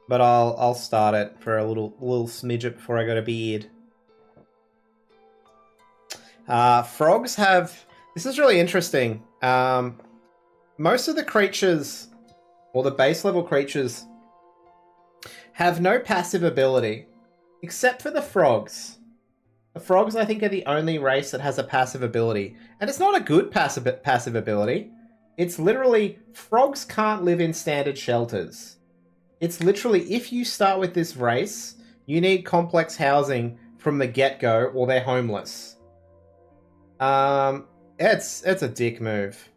but I'll start it for a little smidget before I go to bed. Frogs have... This is really interesting. Most of the creatures, or the base level creatures, have no passive ability, except for the frogs. The frogs, I think, are the only race that has a passive ability. And it's not a good passive ability. It's literally, frogs can't live in standard shelters. It's literally, if you start with this race, you need complex housing from the get-go, or they're homeless. It's a dick move.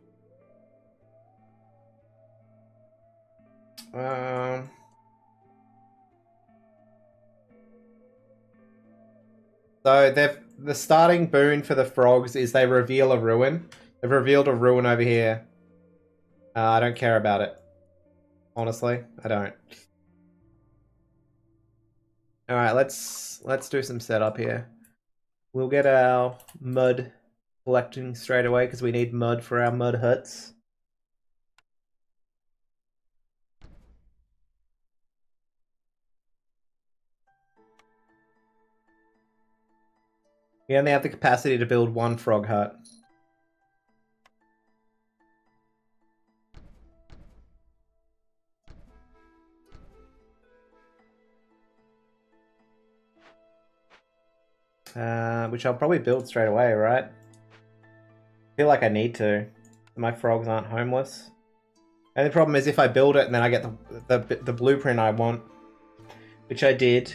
So the starting boon for the frogs is they reveal a ruin. They've revealed a ruin over here. I don't care about it. Honestly, I don't. Alright, let's do some setup here. We'll get our mud collecting straight away because we need mud for our mud huts. We only have the capacity to build one frog hut. Which I'll probably build straight away, right? I feel like I need to. My frogs aren't homeless. And the problem is if I build it and then I get the blueprint I want, which I did,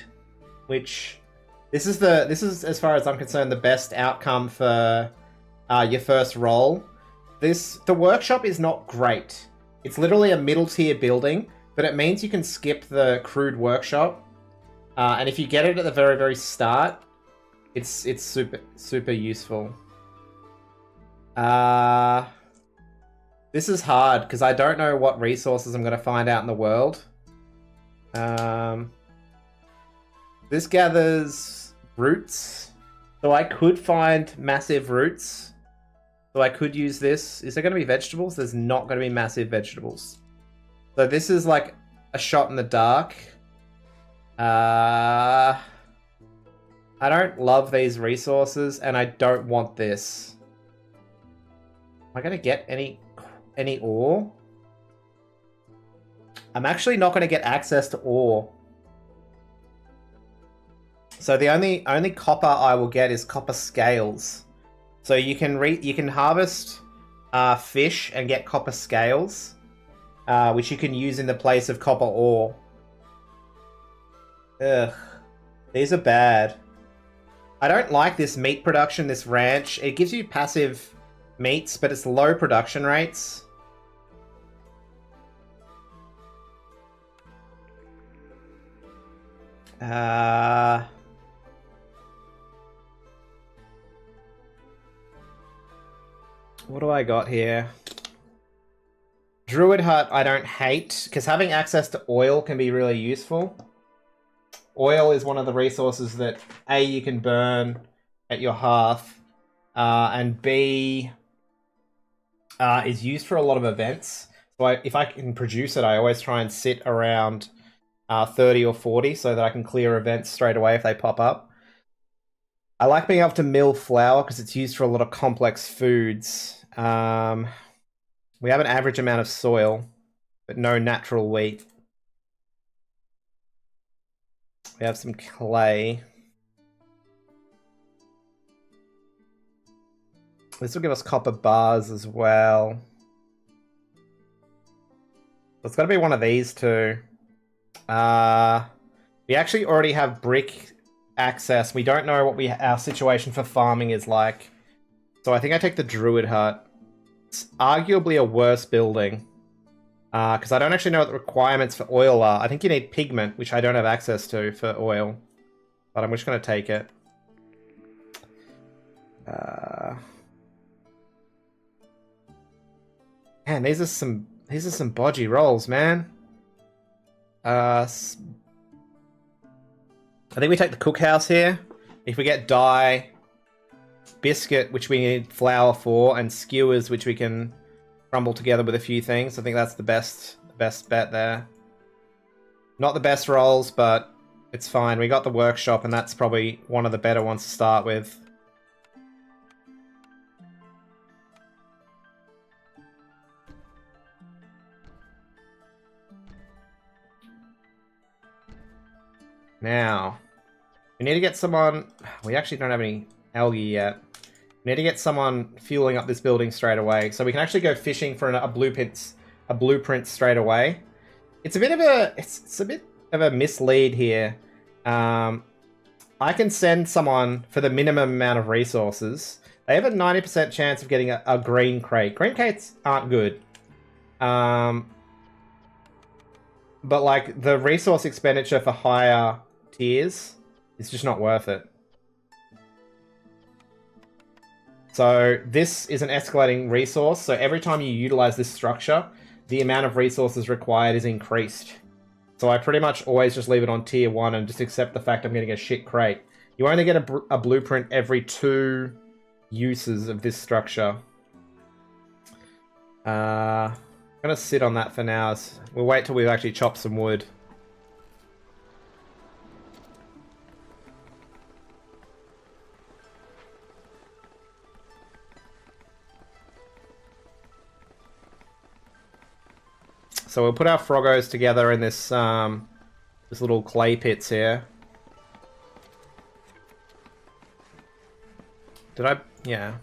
which this is as far as I'm concerned the best outcome for your first roll. The workshop is not great. It's literally a middle tier building, but it means you can skip the crude workshop. And if you get it at the very start, it's super useful. This is hard because I don't know what resources I'm going to find out in the world. This gathers roots, so I could find massive roots. So I could use this. Is there going to be vegetables? There's not going to be massive vegetables. So this is like a shot in the dark. I don't love these resources, and I don't want this. Am I going to get any ore? I'm actually not going to get access to ore. So the only copper I will get is copper scales. So you can harvest fish and get copper scales, which you can use in the place of copper ore. Ugh, these are bad. I don't like this meat production, this ranch. It gives you passive meats, but it's low production rates. What do I got here? Druid Hut I don't hate, because having access to oil can be really useful. Oil is one of the resources that A, you can burn at your hearth, and B, is used for a lot of events. So if I can produce it, I always try and sit around 30 or 40 so that I can clear events straight away if they pop up. I like being able to mill flour because it's used for a lot of complex foods. We have an average amount of soil, but no natural wheat. We have some clay. This will give us copper bars as well. It's got to be one of these two. We actually already have brick access. We don't know what our situation for farming is like. So I think I take the Druid Hut. It's arguably a worse building. Because I don't actually know what the requirements for oil are. I think you need pigment, which I don't have access to for oil. But I'm just going to take it. Man, these are some bodgy rolls, man. I think we take the cookhouse here. If we get dye, biscuit, which we need flour for, and skewers, which we can crumble together with a few things, I think that's the best bet there. Not the best rolls, but it's fine. We got the workshop, and that's probably one of the better ones to start with. Now, we need to get someone... We actually don't have any algae yet. We need to get someone fueling up this building straight away, so we can actually go fishing for a blueprint straight away. It's a bit of a mislead here. I can send someone for the minimum amount of resources. They have a 90% chance of getting a green crate. Green crates aren't good. But like the resource expenditure for higher tiers is just not worth it. So this is an escalating resource. So every time you utilize this structure, the amount of resources required is increased. So I pretty much always just leave it on tier 1 and just accept the fact I'm getting a shit crate. You only get a blueprint every 2 uses of this structure. I'm going to sit on that for now. We'll wait till we've actually chopped some wood. So we'll put our froggos together in this this little clay pits here. Did I? Yeah.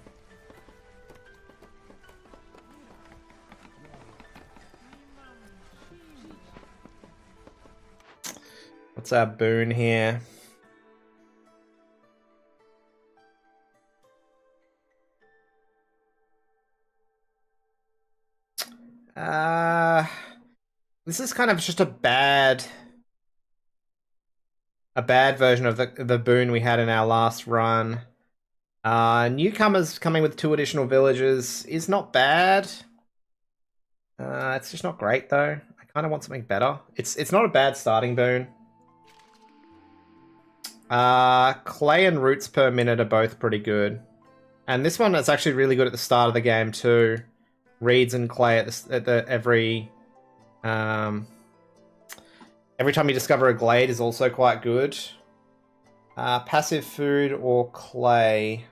What's our boon here? This is kind of just a bad version of the boon we had in our last run. Newcomers coming with 2 additional villages is not bad. It's just not great though. I kind of want something better. It's not a bad starting boon. Clay and roots per minute are both pretty good. And this one is actually really good at the start of the game too. Reeds and clay every time you discover a glade is also quite good. Passive food or clay.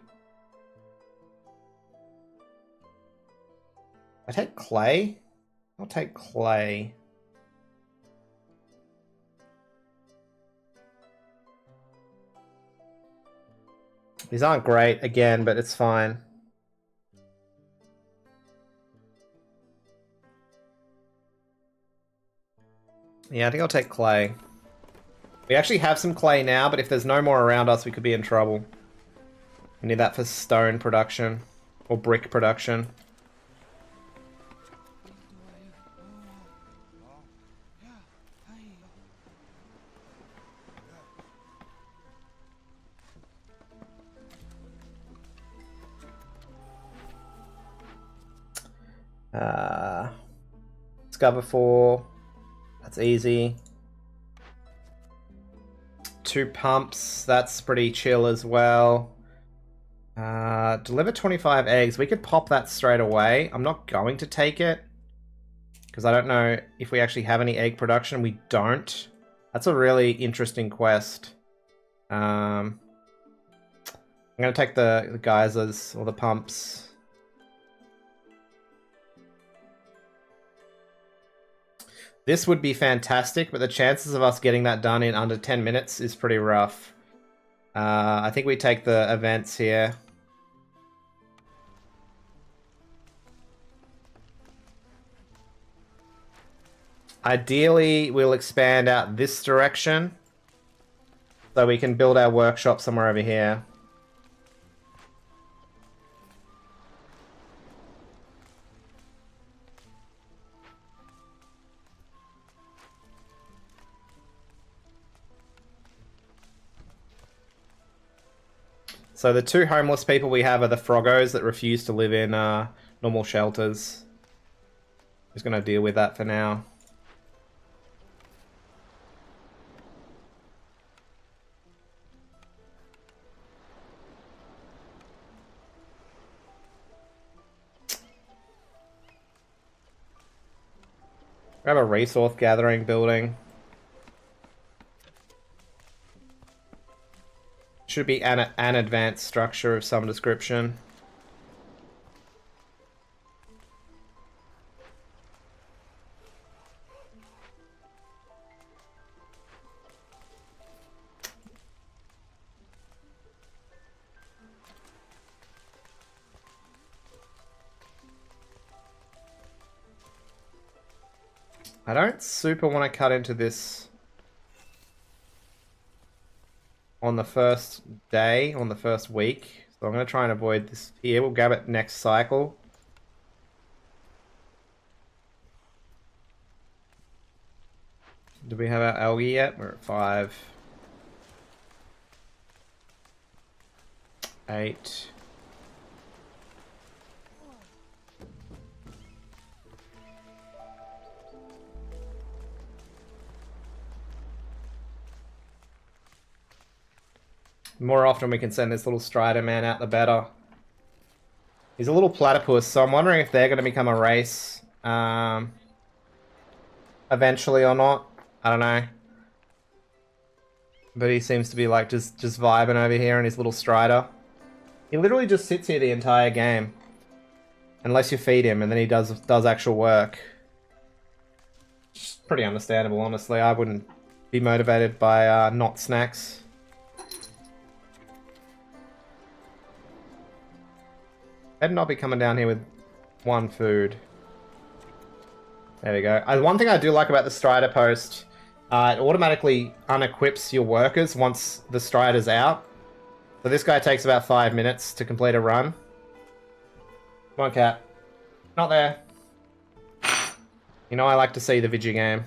I take clay. I'll take clay. These aren't great again, but it's fine. Yeah, I think I'll take clay. We actually have some clay now, but if there's no more around us, we could be in trouble. We need that for stone production. Or brick production. Discover 4. That's easy. 2 pumps. That's pretty chill as well. Deliver 25 eggs. We could pop that straight away. I'm not going to take it, because I don't know if we actually have any egg production. We don't. That's a really interesting quest. I'm going to take the geysers or the pumps. This would be fantastic, but the chances of us getting that done in under 10 minutes is pretty rough. I think we take the events here. Ideally, we'll expand out this direction, so we can build our workshop somewhere over here. So the 2 homeless people we have are the froggos that refuse to live in normal shelters. Just going to deal with that for now. We have a resource gathering building. Should be an advanced structure of some description. I don't super want to cut into this on the first day, on the first week. So I'm going to try and avoid this here. We'll grab it next cycle. Do we have our algae yet? We're at 5. 8. The more often we can send this little Strider man out, the better. He's a little platypus, so I'm wondering if they're going to become a race eventually or not. I don't know. But he seems to be like just vibing over here in his little Strider. He literally just sits here the entire game. Unless you feed him, and then he does actual work. It's pretty understandable, honestly. I wouldn't be motivated by not snacks. Better not be coming down here with one food. There we go. One thing I do like about the Strider post, it automatically unequips your workers once the Strider's out. So this guy takes about 5 minutes to complete a run. Come on, cat. Not there. You know I like to see the video game.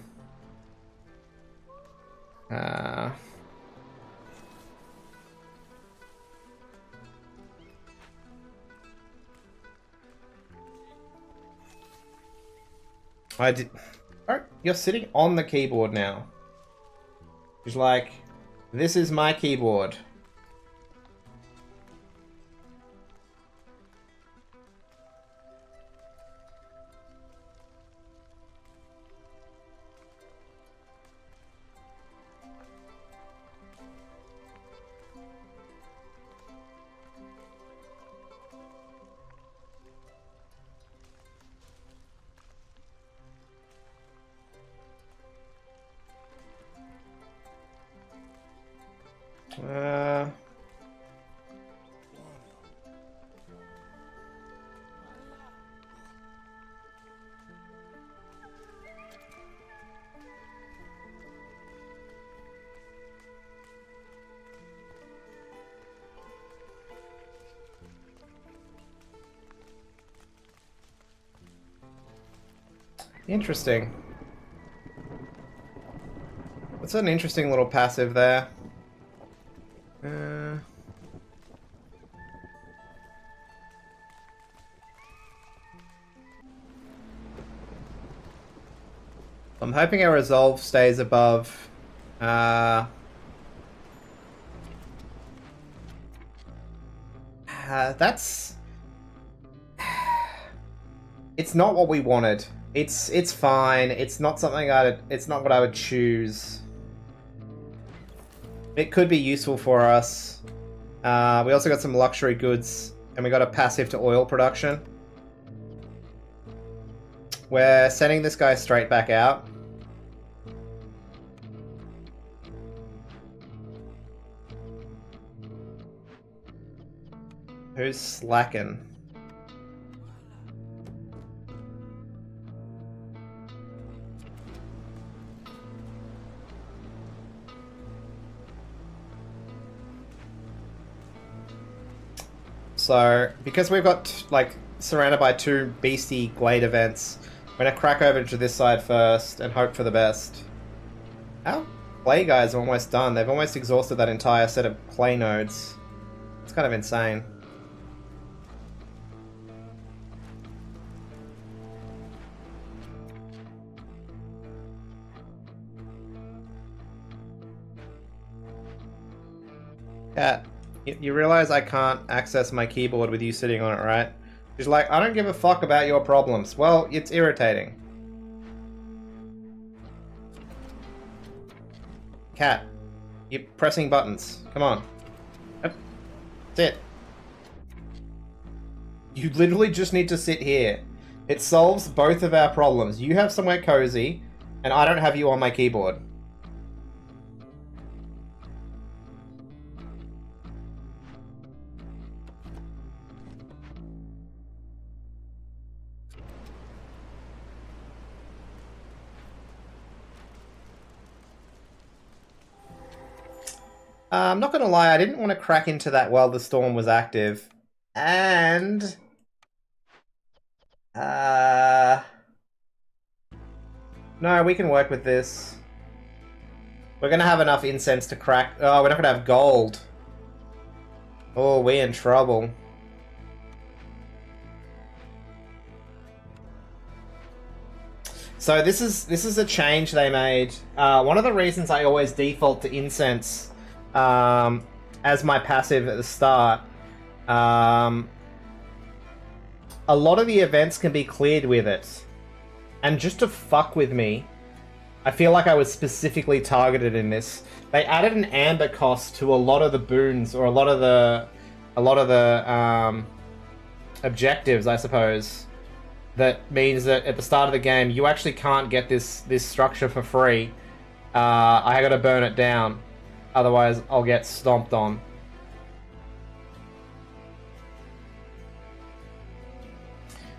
Oh, you're sitting on the keyboard now. He's like, this is my keyboard. Interesting. That's an interesting little passive there. I'm hoping our resolve stays above. That's. It's not what we wanted. It's fine. It's not something it's not what I would choose. It could be useful for us. We also got some luxury goods, and we got a passive to oil production. We're sending this guy straight back out. Who's slacking? So, because we've got, like, surrounded by 2 beastie Glade events, we're gonna crack over to this side first and hope for the best. Our clay guys are almost done. They've almost exhausted that entire set of clay nodes. It's kind of insane. Cat. You realize I can't access my keyboard with you sitting on it, right? She's like, I don't give a fuck about your problems. Well, it's irritating. Cat, you're pressing buttons. Come on. Sit. You literally just need to sit here. It solves both of our problems. You have somewhere cozy, and I don't have you on my keyboard. I'm not gonna lie, I didn't want to crack into that while the storm was active. And... no, we can work with this. We're gonna have enough incense to crack... oh, we're not gonna have gold. Oh, we're in trouble. So this is a change they made. One of the reasons I always default to incense as my passive at the start. A lot of the events can be cleared with it. And just to fuck with me, I feel like I was specifically targeted in this. They added an amber cost to a lot of the boons, or a lot of the objectives, I suppose. That means that at the start of the game, you actually can't get this structure for free. I gotta burn it down. Otherwise, I'll get stomped on.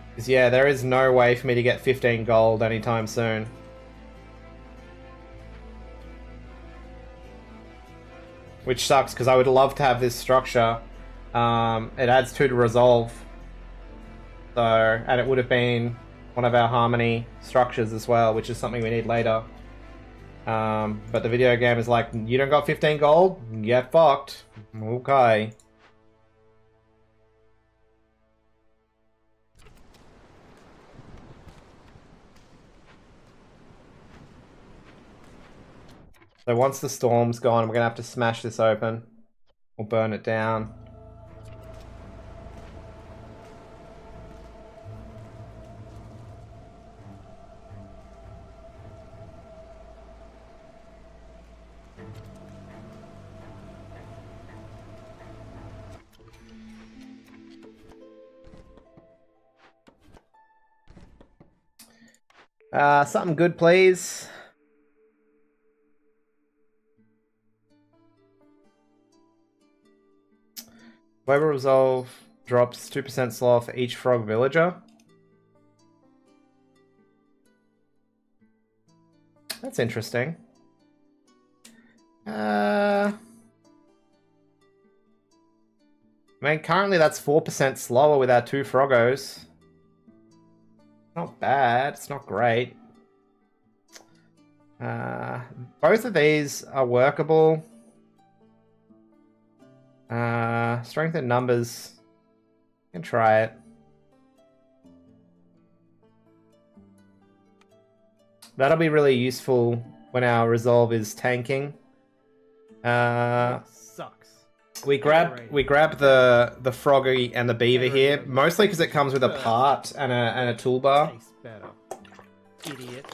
Because, yeah, there is no way for me to get 15 gold anytime soon. Which sucks, because I would love to have this structure. It adds 2 to resolve. So, and it would have been one of our harmony structures as well, which is something we need later. But the video game is like, you don't got 15 gold? Get fucked. Okay. So once the storm's gone, we're gonna have to smash this open. Or burn it down. Something good, please. Weber Resolve drops 2% sloth for each frog villager. That's interesting. I mean, currently that's 4% slower with our 2 froggos. Not bad. It's not great. Both of these are workable. Strength in numbers. You can try it. That'll be really useful when our resolve is tanking. Sucks. We grab the froggy and the beaver here, mostly because it comes with a part and a toolbar. Tastes better. Idiot.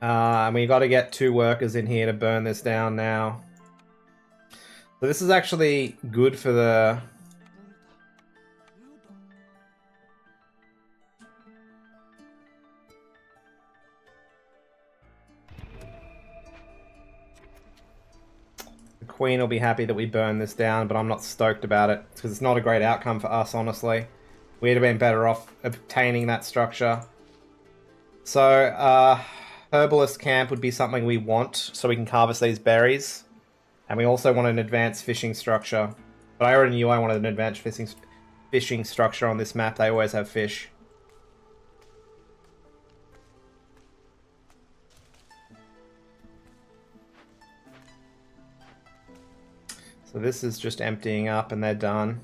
And we got to get 2 workers in here to burn this down now. So this is actually good for the... the Queen will be happy that we burn this down, but I'm not stoked about it, because it's not a great outcome for us, honestly. We'd have been better off obtaining that structure. So, Herbalist Camp would be something we want, so we can harvest these berries. And we also want an advanced fishing structure. But I already knew I wanted an advanced fishing structure on this map. They always have fish. So this is just emptying up and they're done.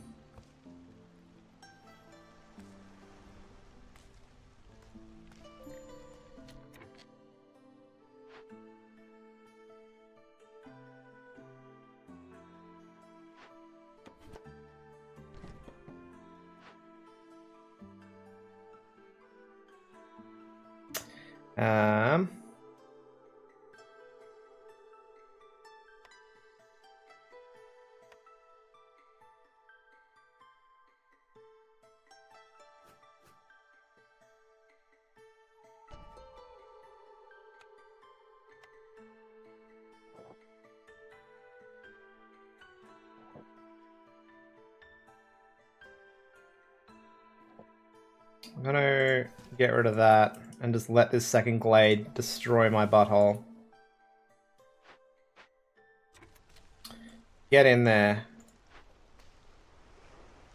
I'm gonna get rid of that and just let this second glade destroy my butthole. Get in there.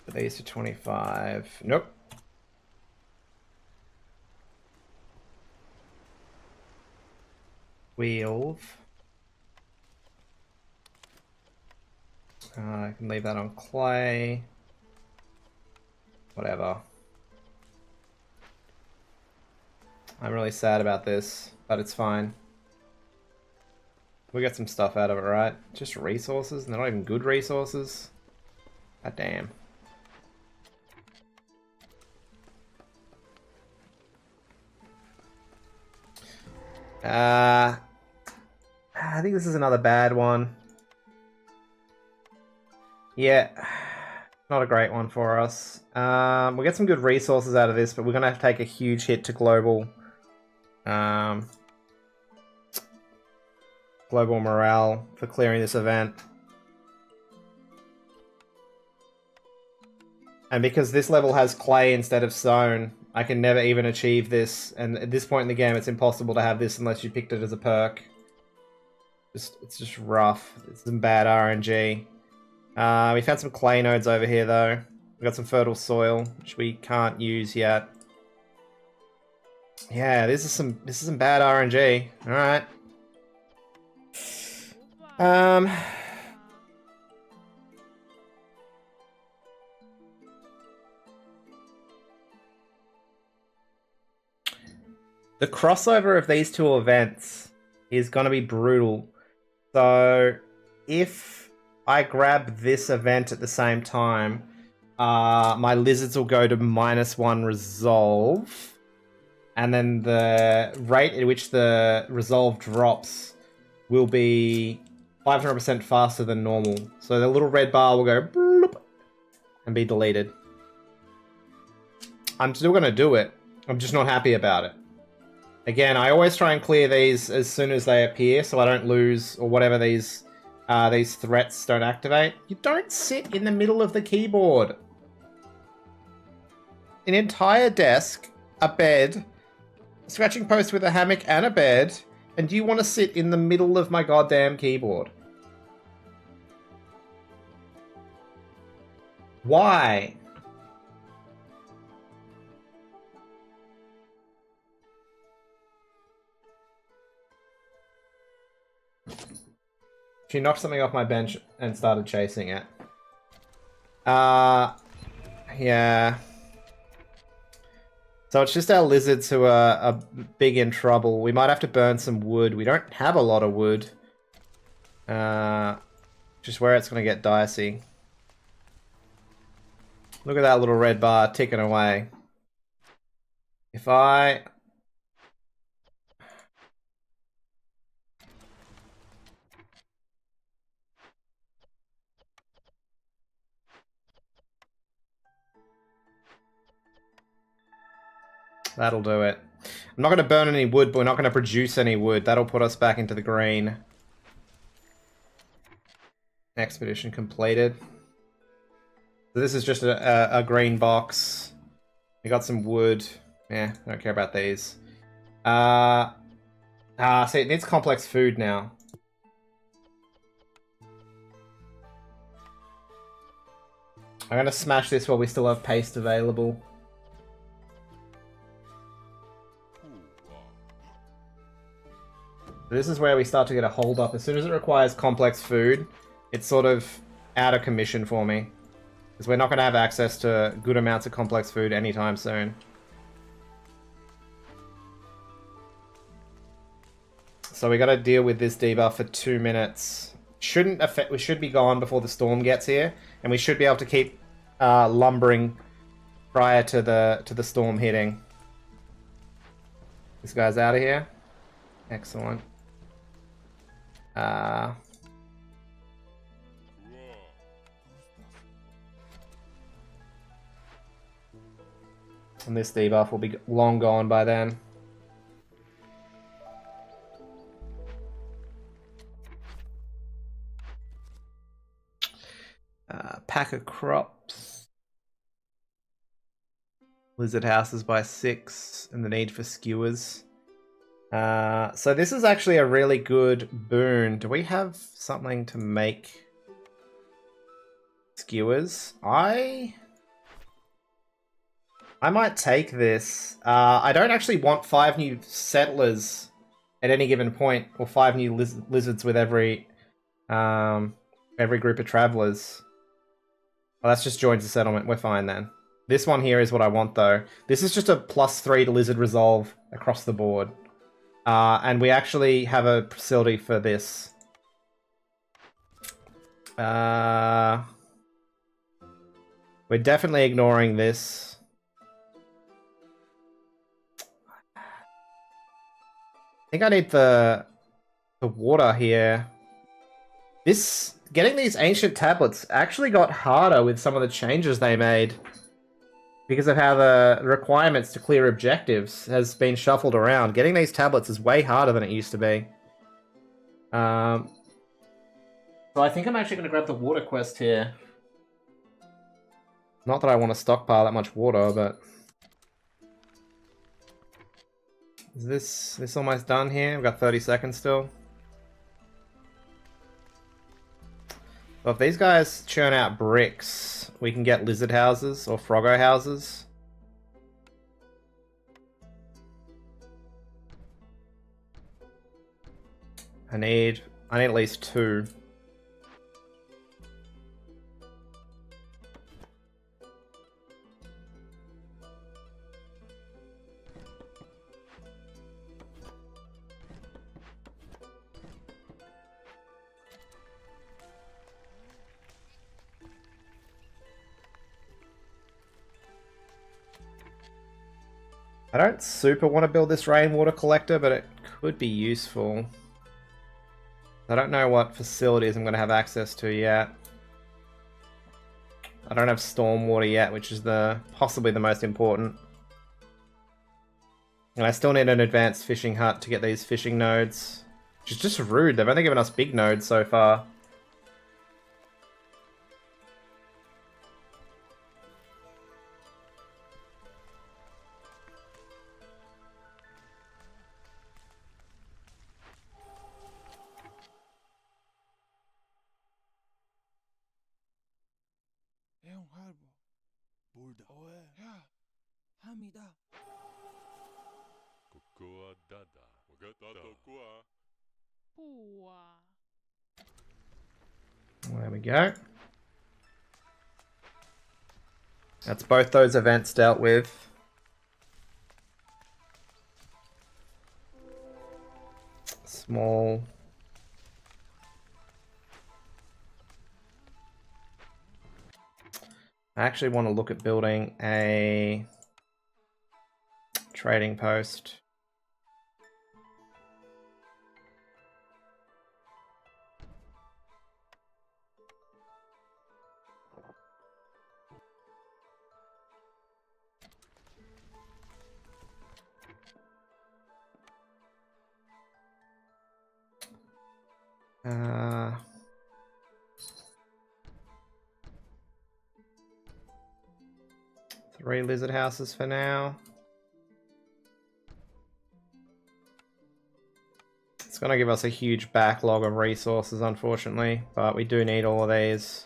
Put these to 25. Nope. Wheel. I can leave that on clay. Whatever. I'm really sad about this, but it's fine. We got some stuff out of it, right? Just resources, and they're not even good resources. God damn. I think this is another bad one. Yeah, not a great one for us. We'll get some good resources out of this, but we're gonna have to take a huge hit to global. Global morale for clearing this event. And because this level has clay instead of stone, I can never even achieve this. And at this point in the game, it's impossible to have this unless you picked it as a perk. It's just rough. It's some bad RNG. We found some clay nodes over here, though. We got some fertile soil, which we can't use yet. Yeah, this is some bad RNG. All right. The crossover of these two events is going to be brutal. So, if I grab this event at the same time, my lizards will go to -1 resolve. And then the rate at which the resolve drops will be 500% faster than normal. So the little red bar will go bloop and be deleted. I'm still going to do it. I'm just not happy about it. Again, I always try and clear these as soon as they appear so I don't lose, or whatever these threats don't activate. You don't sit in the middle of the keyboard. An entire desk, a bed, a scratching post with a hammock and a bed, and you want to sit in the middle of my goddamn keyboard. Why? She knocked something off my bench and started chasing it. Yeah. So it's just our lizards who are big in trouble. We might have to burn some wood. We don't have a lot of wood. Just where it's going to get dicey. Look at that little red bar ticking away. If I... That'll do it. I'm not going to burn any wood, but we're not going to produce any wood. That'll put us back into the green. Expedition completed. So this is just a green box. We got some wood. Yeah, I don't care about these. See, it needs complex food now. I'm going to smash this while we still have paste available. This is where we start to get a hold up. As soon as it requires complex food, it's sort of out of commission for me. Because we're not going to have access to good amounts of complex food anytime soon. So we got to deal with this debuff for 2 minutes. We should be gone before the storm gets here, and we should be able to keep lumbering prior to the storm hitting. This guy's out of here. Excellent. And this debuff will be long gone by then. Pack of crops. lizard houses by 6 and the need for skewers. So this is actually a really good boon. Do we have something to make skewers? I might take this. I don't actually want 5 new settlers at any given point, or 5 new lizards with every group of travelers. Well, that's just joins the settlement. We're fine then. This one here is what I want, though. This is just a +3 to lizard resolve across the board. And we actually have a facility for this. We're definitely ignoring this. I think I need the water here. Getting these ancient tablets actually got harder with some of the changes they made because of how the requirements to clear objectives has been shuffled around. Getting these tablets is way harder than it used to be. So I think I'm actually going to grab the water quest here. Not that I want to stockpile that much water, but... Is this almost done here? We've got 30 seconds still. Well, if these guys churn out bricks, we can get lizard houses or froggo houses. I need at least 2. I don't super want to build this rainwater collector, but it could be useful. I don't know what facilities I'm going to have access to yet. I don't have stormwater yet, which is possibly the most important. And I still need an advanced fishing hut to get these fishing nodes. Which is just rude, they've only given us big nodes so far. There we go. That's both those events dealt with. Small. I actually want to look at building a trading post. Three lizard houses for now. It's going to give us a huge backlog of resources, unfortunately, but we do need all of these.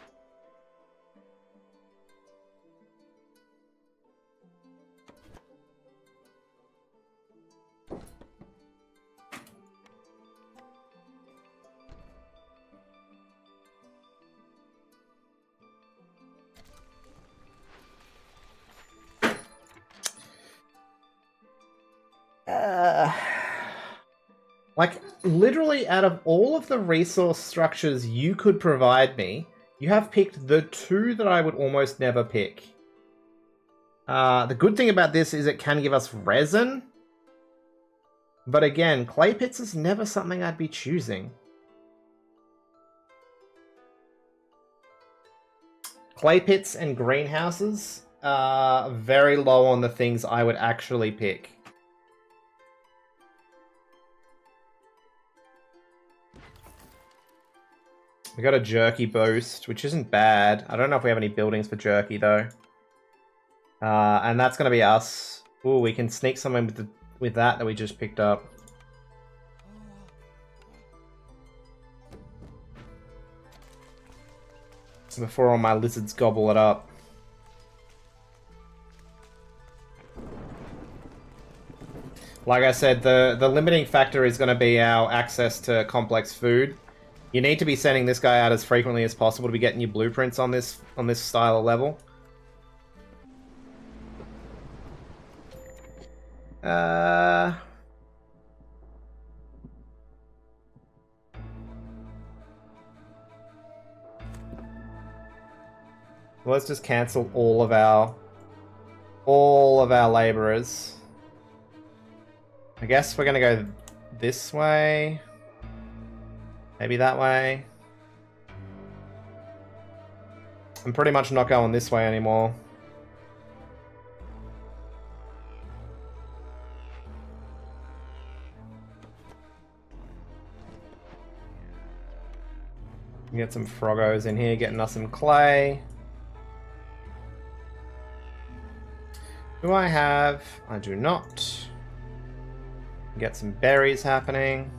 Like, literally out of all of the resource structures you could provide me, you have picked the 2 that I would almost never pick. The good thing about this is it can give us resin. But again, clay pits is never something I'd be choosing. Clay pits and greenhouses are very low on the things I would actually pick. We got a jerky boost, which isn't bad. I don't know if we have any buildings for jerky, though. And that's gonna be us. Ooh, we can sneak something with that we just picked up. Before all my lizards gobble it up. Like I said, the limiting factor is going to be our access to complex food. You need to be sending this guy out as frequently as possible to be getting your blueprints on this style of level. Let's just cancel all of our laborers. I guess we're gonna go this way. Maybe that way. I'm pretty much not going this way anymore. Get some froggos in here, getting us some clay. Do I have? I do not. Get some berries happening.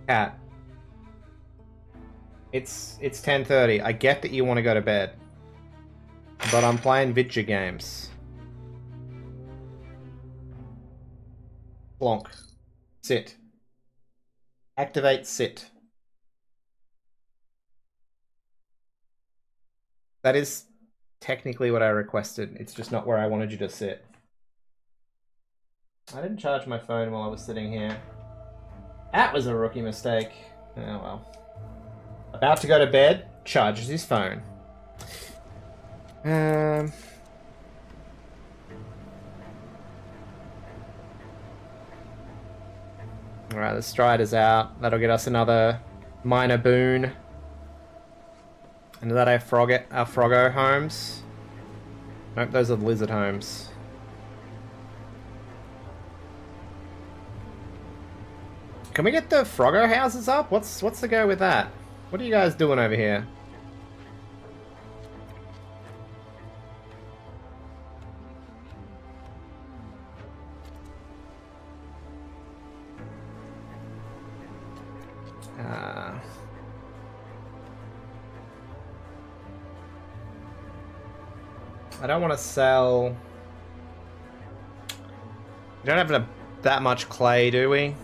Cat. It's 10:30. I get that you want to go to bed. But I'm playing video games. Plonk. Sit. Activate sit. That is technically what I requested. It's just not where I wanted you to sit. I didn't charge my phone while I was sitting here. That was a rookie mistake. Oh well. About to go to bed, charges his phone. Alright, the Strider's out. That'll get us another minor boon. And is that our Froggo homes? Nope, those are the lizard homes. Can we get the Froggo houses up? What's the go with that? What are you guys doing over here? I don't want to sell... We don't have that much clay, do we?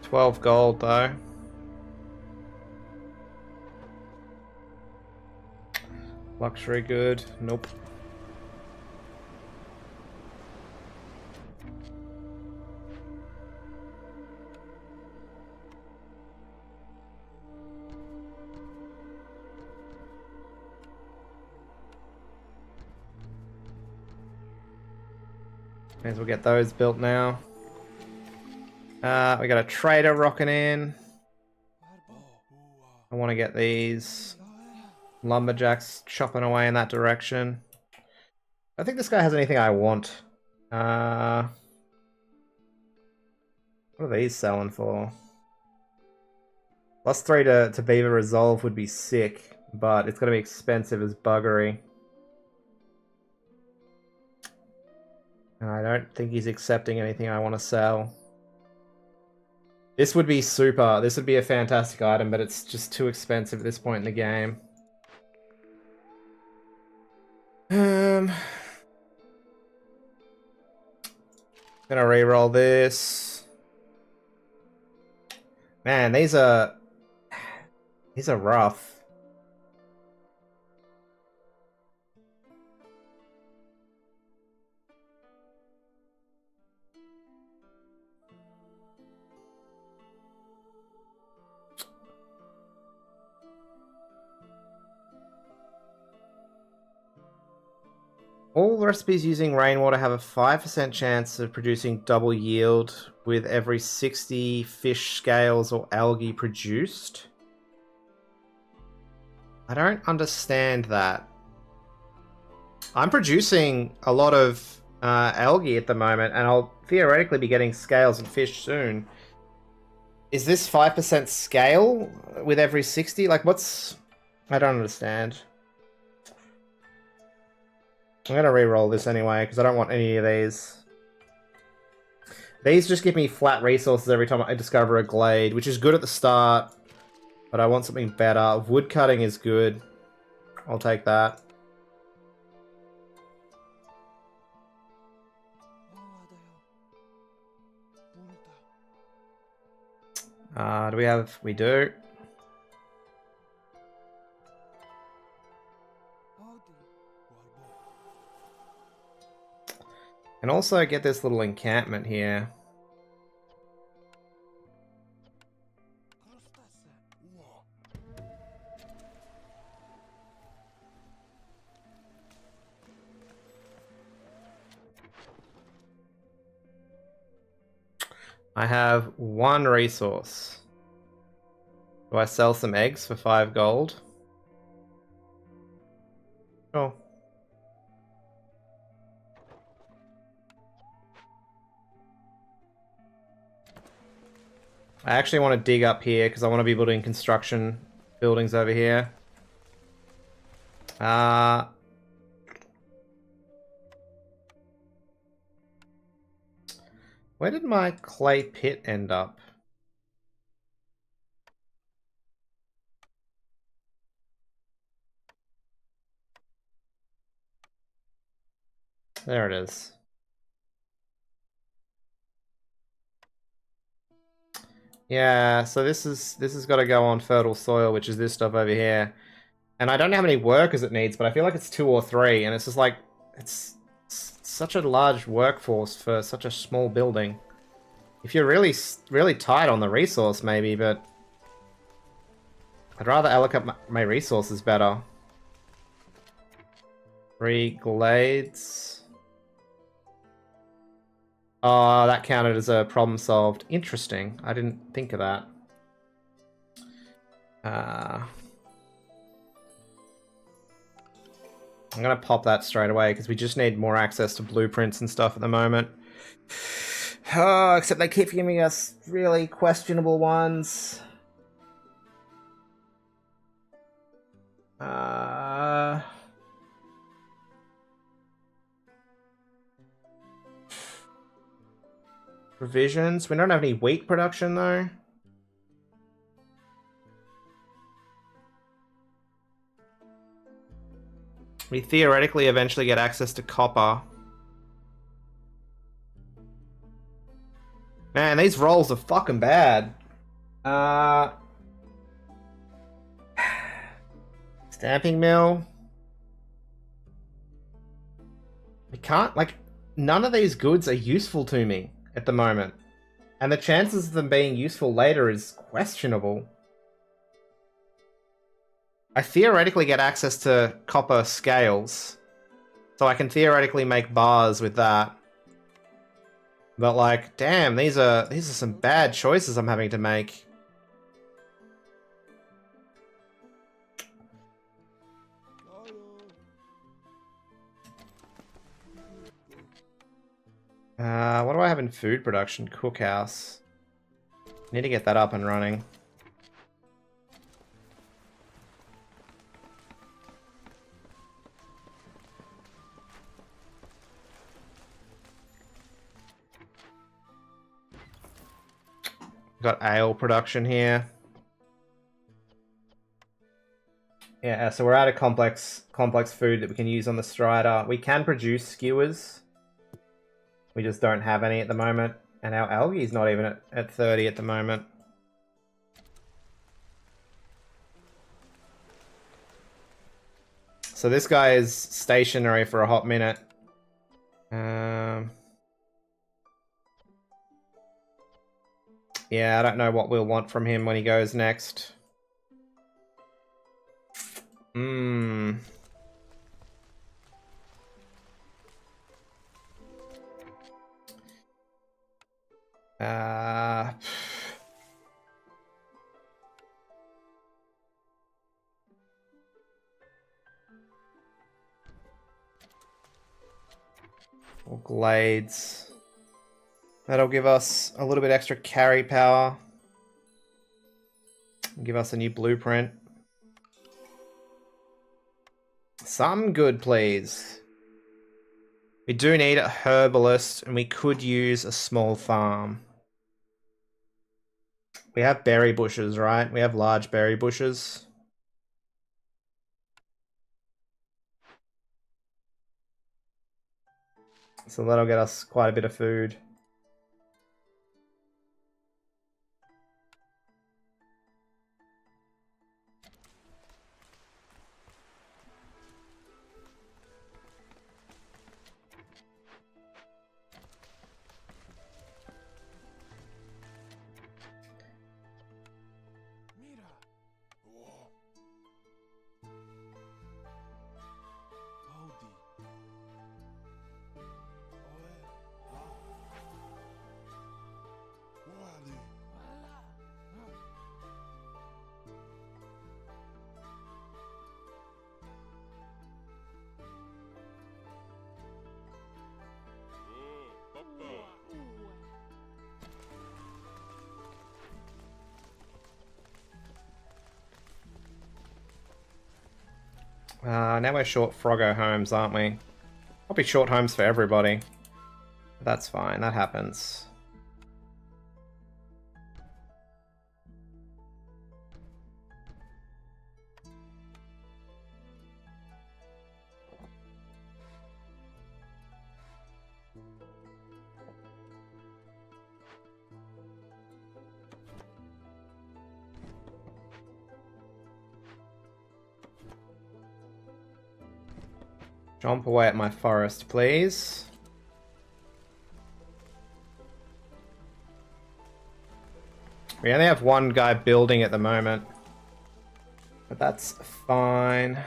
$12 gold, though. Luxury good. Nope. May as well get those built now. We got a trader rocking in. I want to get these lumberjacks chopping away in that direction. I think this guy has anything I want. What are these selling for? +3 to Beaver Resolve would be sick, but it's going to be expensive as buggery. And I don't think he's accepting anything I want to sell. This would be super. This would be a fantastic item, but it's just too expensive at this point in the game. Gonna reroll this. Man, these are rough. All recipes using rainwater have a 5% chance of producing double yield with every 60 fish scales or algae produced. I don't understand that. I'm producing a lot of algae at the moment, and I'll theoretically be getting scales and fish soon. Is this 5% scale with every 60? Like, what's... I don't understand. I'm going to re-roll this anyway, because I don't want any of these. These just give me flat resources every time I discover a glade, which is good at the start, but I want something better. Wood cutting is good. I'll take that. Do we have... We do. And also get this little encampment here. I have 1 resource. Do I sell some eggs for 5 gold? Sure. I actually want to dig up here because I want to be building construction buildings over here. Where did my clay pit end up? There it is. Yeah, so this has got to go on fertile soil, which is this stuff over here. And I don't know how many workers it needs, but I feel like it's 2 or 3, and it's just like it's such a large workforce for such a small building. If you're really tight on the resource, maybe, but I'd rather allocate my resources better. 3 glades. Oh, that counted as a problem solved. Interesting. I didn't think of that. I'm going to pop that straight away because we just need more access to blueprints and stuff at the moment. Oh, except they keep giving us really questionable ones. Provisions. We don't have any wheat production though. We theoretically eventually get access to copper. Man, these rolls are fucking bad. Stamping mill. We can't, like, none of these goods are useful to me at the moment. And the chances of them being useful later is questionable. I theoretically get access to copper scales. So I can theoretically make bars with that. But like, damn, these are some bad choices I'm having to make. What do I have in food production? Cookhouse. Need to get that up and running. Got ale production here. Yeah, so we're out of complex food that we can use on the Strider. We can produce skewers. We just don't have any at the moment. And our algae is not even at 30 at the moment. So this guy is stationary for a hot minute. Yeah, I don't know what we'll want from him when he goes next. Uh, or glades. That'll give us a little bit extra carry power. Give us a new blueprint. Some good, please. We do need a herbalist, and we could use a small farm. We have berry bushes, right? We have large berry bushes. So that'll get us quite a bit of food. Now we're short Froggo homes, aren't we? Probably short homes for everybody. That's fine, that happens. Jump away at my forest, please. We only have one guy building at the moment, but that's fine.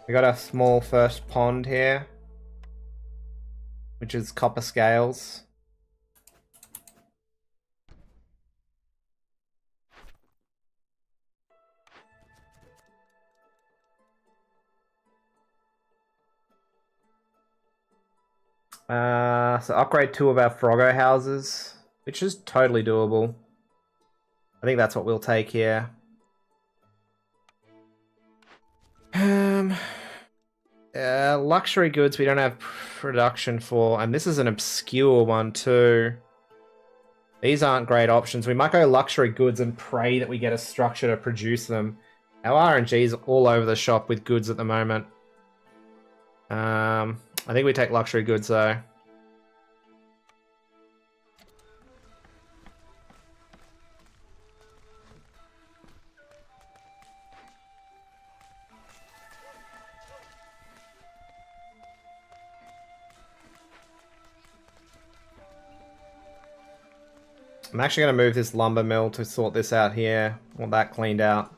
We got a small first pond here, which is copper scales. So upgrade 2 of our Froggo houses, which is totally doable. I think that's what we'll take here. Luxury goods we don't have production for, and this is an obscure one too. These aren't great options. We might go luxury goods and pray that we get a structure to produce them. Our RNG is all over the shop with goods at the moment. I think we take luxury goods though. I'm actually going to move this lumber mill to sort this out here. Want that cleaned out.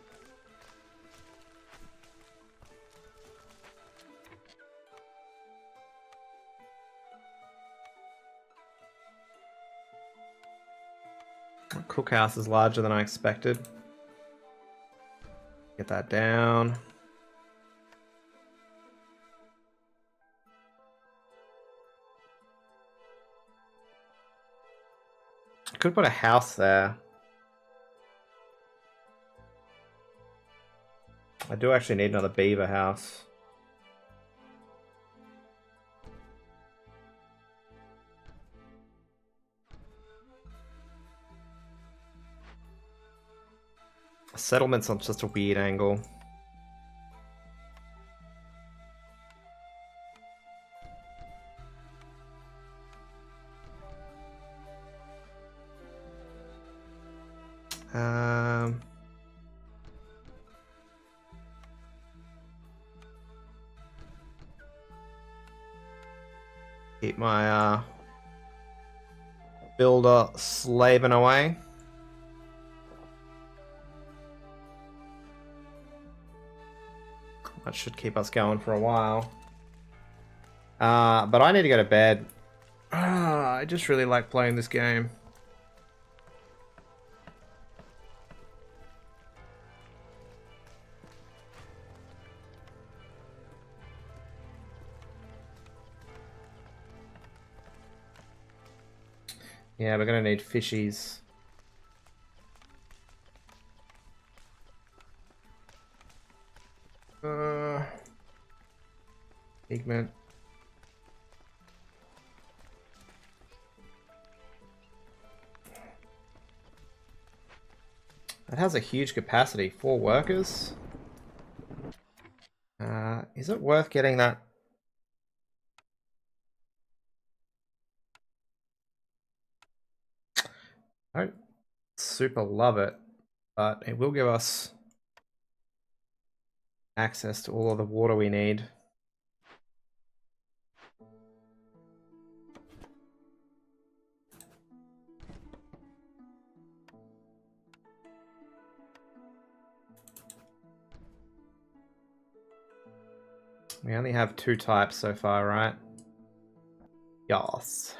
Cookhouse is larger than I expected. Get that down. I could put a house there. I do actually need another beaver house. Settlement's on just a weird angle. Keep my builder slaving away. That should keep us going for a while. But I need to go to bed. I just really like playing this game. Yeah, we're gonna need fishies. Pigment. That has a huge capacity. 4 workers. Is it worth getting that? I don't super love it, but it will give us access to all of the water we need. We only have 2 types so far, right? Yes.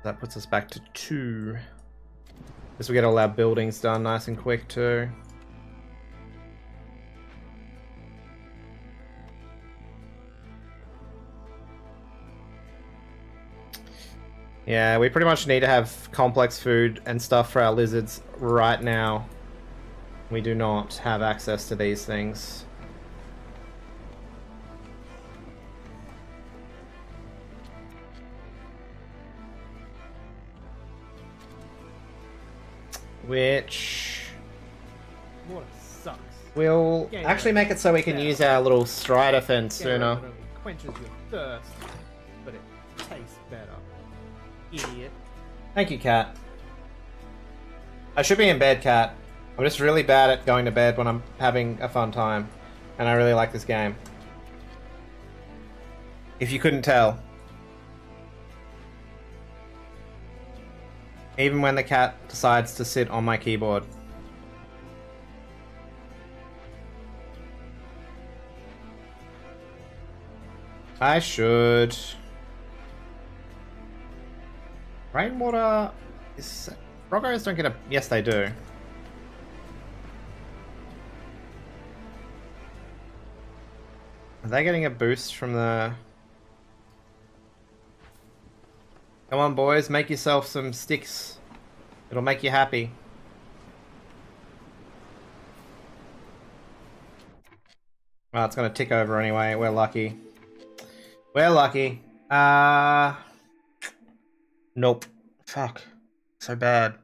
That puts us back to 2. Guess we get all our buildings done nice and quick too. Yeah, we pretty much need to have complex food and stuff for our lizards right now. We do not have access to these things. Which Water sucks. will actually make it so we can use our little strider fence sooner. Not only quenches your thirst, but it tastes better. Idiot. Thank you, Cat. I should be in bed, Cat. I'm just really bad at going to bed when I'm having a fun time. And I really like this game. If you couldn't tell. Even when the cat decides to sit on my keyboard. I should. Rainwater is... Roggos don't get a... Yes, they do. Are they getting a boost from the... Come on, boys, make yourself some sticks. It'll make you happy. Well, it's gonna tick over anyway. We're lucky. We're lucky. Nope. Fuck. So bad.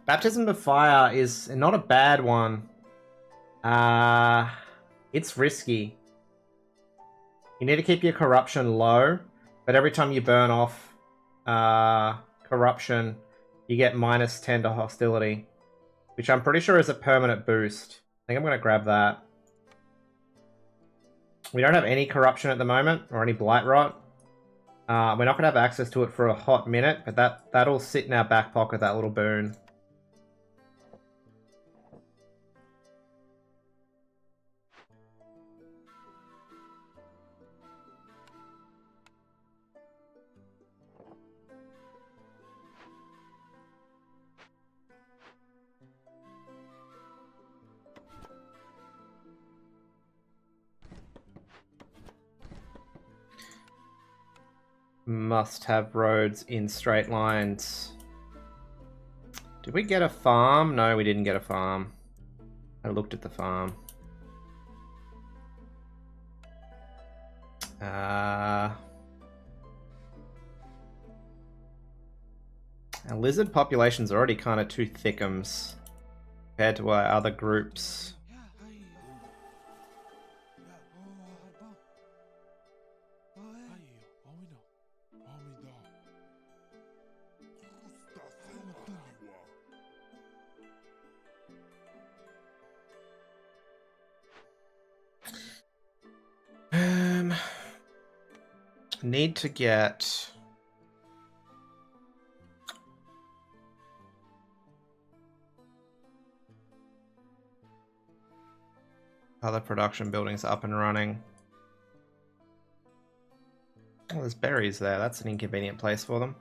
Baptism of Fire is not a bad one. It's risky. You need to keep your corruption low, but every time you burn off corruption, you get -10 to hostility, which I'm pretty sure is a permanent boost. I think I'm going to grab that. We don't have any corruption at the moment, or any blight rot. We're not going to have access to it for a hot minute, but that'll sit in our back pocket, that little boon. Must have roads in straight lines. Did we get a farm? No, we didn't get a farm. I looked at the farm. Our lizard population's already kind of too thickums compared to our other groups. need to get... other production buildings up and running. Oh, there's berries there. That's an inconvenient place for them.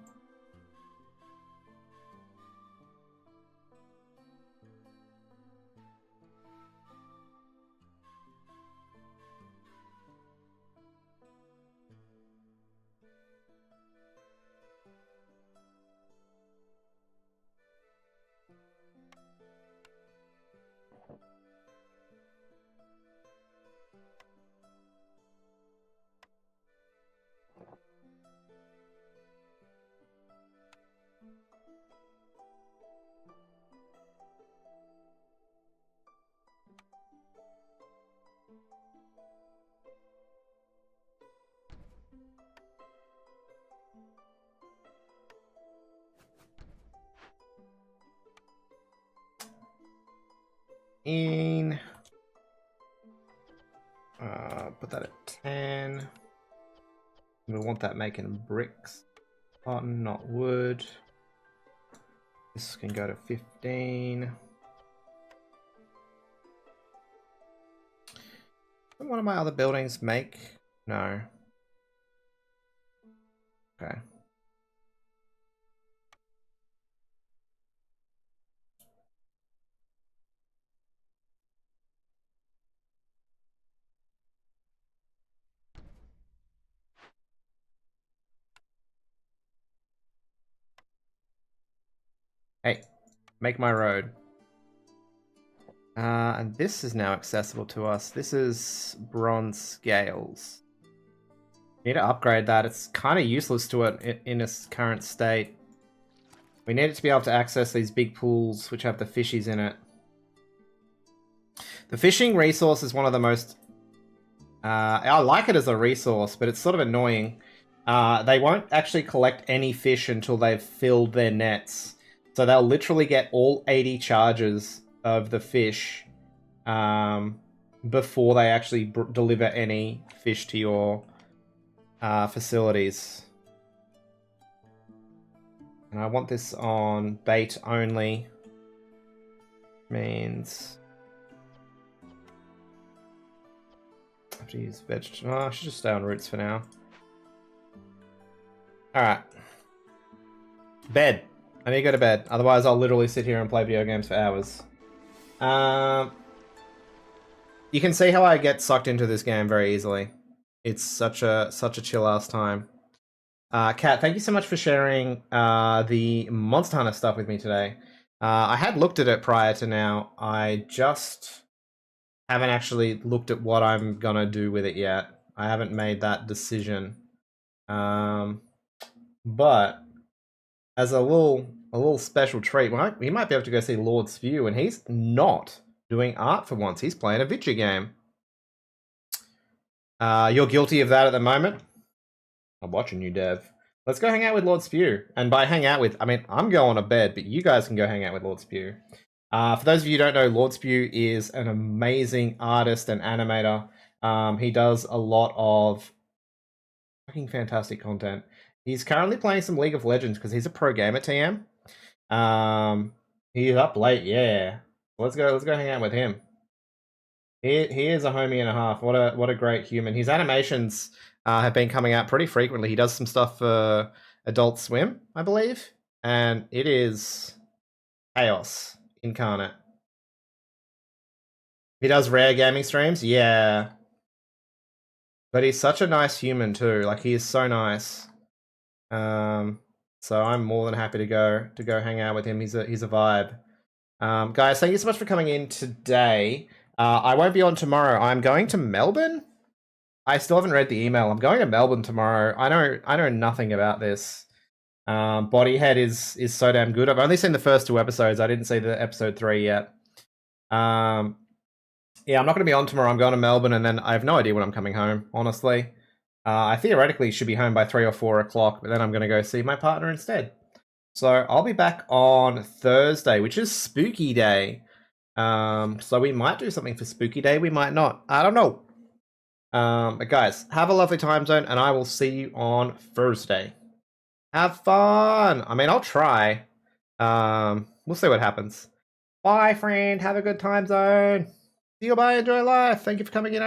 Put that at 10. We want that making bricks. Cotton, not wood. This can go to 15. Can one of my other buildings make? No. Okay. Hey, make my road. And this is now accessible to us. This is bronze scales. Need to upgrade that. It's kind of useless to it in its current state. We need it to be able to access these big pools which have the fishies in it. The fishing resource is one of the most... I like it as a resource, but it's sort of annoying. They won't actually collect any fish until they've filled their nets. So they'll literally get all 80 charges of the fish before they actually deliver any fish to your facilities. And I want this on bait only. Means... I have to use vegetable. Oh, I should just stay on roots for now. Alright. Bed. I need to go to bed. Otherwise, I'll literally sit here and play video games for hours. You can see how I get sucked into this game very easily. It's such a chill-ass time. Kat, thank you so much for sharing the Monster Hunter stuff with me today. I had looked at it prior to now. I just haven't actually looked at what I'm gonna do with it yet. I haven't made that decision. But as a little special treat, we might be able to go see Lord's View, and he's not doing art for once. He's playing a video game. You're guilty of that at the moment. I'm watching you, Dev. Let's go hang out with Lord Spew. And by hang out with, I mean, I'm going to bed, but you guys can go hang out with Lord Spew. For those of you who don't know, Lord Spew is an amazing artist and animator. He does a lot of fucking fantastic content. He's currently playing some League of Legends because he's a pro gamer, TM. He's up late, yeah. Let's go hang out with him. He is a homie and a half. What a great human. His animations have been coming out pretty frequently. He does some stuff for Adult Swim, I believe, and it is chaos incarnate. He does rare gaming streams, yeah. But he's such a nice human too. Like, he is so nice. So I'm more than happy to go hang out with him. He's a vibe. Guys, thank you so much for coming in today. I won't be on tomorrow. I'm going to Melbourne. I still haven't read the email. I'm going to Melbourne tomorrow. I know nothing about this. Bodyhead is so damn good. I've only seen the first 2 episodes. I didn't see the episode 3 yet. Yeah, I'm not going to be on tomorrow. I'm going to Melbourne, and then I have no idea when I'm coming home, honestly. I theoretically should be home by 3 or 4 o'clock, but then I'm going to go see my partner instead. So I'll be back on Thursday, which is Spooky Day. So we might do something for Spooky Day. We might not. I don't know. But guys, have a lovely time zone, and I will see you on Thursday. Have fun. I mean, I'll try. We'll see what happens. Bye, friend. Have a good time zone. See you. Bye. Enjoy life. Thank you for coming in.